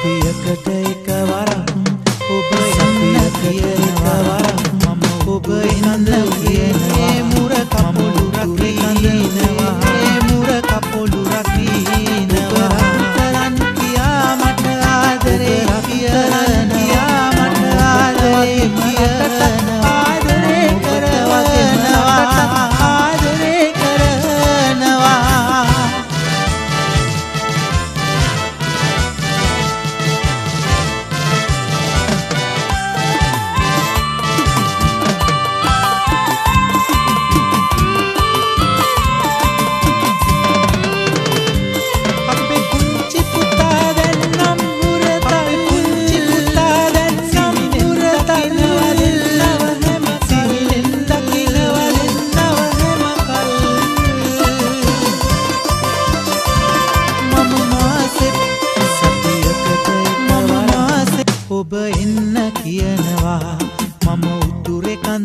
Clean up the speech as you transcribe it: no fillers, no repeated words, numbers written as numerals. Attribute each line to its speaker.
Speaker 1: සතියකට එකවරක් ඔබ සතියකට එකවරක් මම ඔබ ඉඳ කියන්නේ මුර කපොළු රකිනවා මුර කපොළු රකිනවා තරන් කියා මට ආදරේ කියා මට ආදරේ කියනවා ආදරේ කරනවා ආදරේ කරනවා ඔබ එන්න කියනවා මම